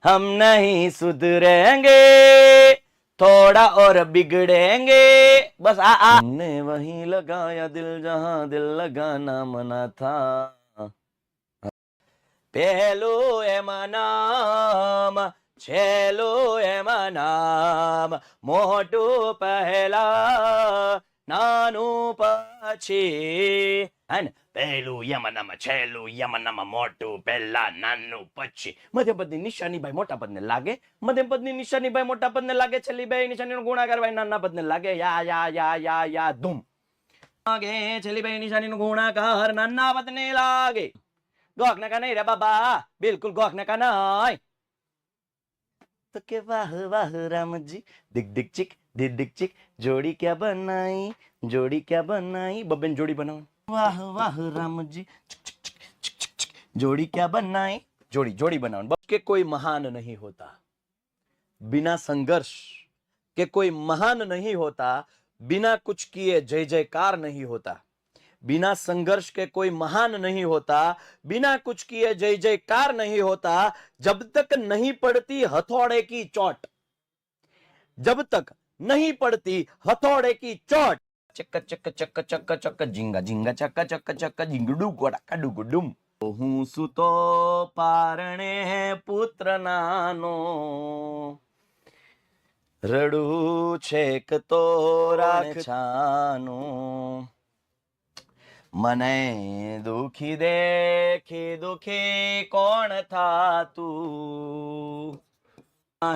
हम नहीं सुधरेंगे, थोड़ा और बिगड़ेंगे। बस आ हमने वहीं लगाया दिल जहां दिल लगाना मना था। પહેલું એમાં નામ, છેલ્લું એમાં નામ, મોટું પહેલા નાનું પછી. હે ને, પહેલું યમનામાં, છેલ્લું યમનામાં, મોટું પહેલા નાનું પછી. મધ્યમ પદની નિશાની ભાઈ મોટા પદને લાગે, મધ્યમ પદની નિશાની ભાઈ મોટા પદને લાગે, છેલ્લી બે નિશાનીનો ગુણાકાર ભાઈ નાના પદને લાગે. યા યા યા યા યા ધૂમ લાગે, છેલ્લી બે નિશાનીનો ગુણાકાર નાના પદને લાગે. ગોખને કા નહીં રે બાબા, બિલકુલ ગોખને કા નહીં. તો કે વાહ વાહ રામજી, દિક દિક ચિક દિક દિક ચિક, જોડી ક્યાં બનાઈ, જોડી ક્યાં બનાઈ. બબેન જોડી બનાવો. વાહ વાહ રામજી, जोड़ी क्या बनाई, जोड़ी जोड़ी बनाओ. के कोई महान नहीं होता बिना संघर्ष, के कोई महान नहीं होता बिना कुछ किए जय जयकार नहीं होता. बिना संघर्ष के कोई महान नहीं होता, बिना कुछ किए जय जयकार नहीं होता. जब तक नहीं पड़ती हथौड़े की चोट, जब तक नहीं पड़ती हथौड़े की चोट. चक्का चक्का चक्का चक्का चक्का झिंगा झिंगा चक्का चक्का चक्का झिंगडू गोड़ा डुगडुम. હું સુતો પારણે પુત્ર નાનો, રડું છેક તો રાખ છાનું. મને દુખી દેખી દુખી કોણ થાતું,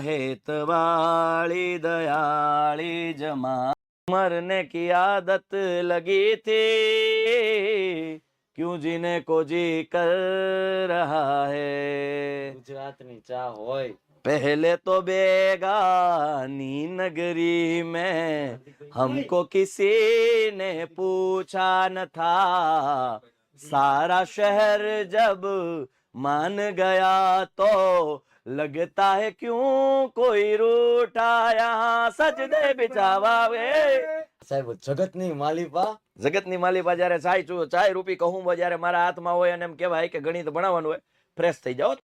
હેતવાળી દયાળી જમા. मरने की आदत लगी थी, क्यों जीने को जी कर रहा है. ગુજરાતની ચા હોય पहले तो बेगानी नगरी में हमको किसी ने पूछा न था, सारा शहर जब मान गया तो लगता है क्यों कोई रूठा यहाँ सजदे बिछावा. સાહેબ જગતની માલિપા જગતની માલિપા જયારે ચાય રૂપી કહું જયારે મારા હાથમાં હોય અને એમ કહેવાય કે ગણિત ભણાવવાનું હોય, ફ્રેશ થઈ જાઓ.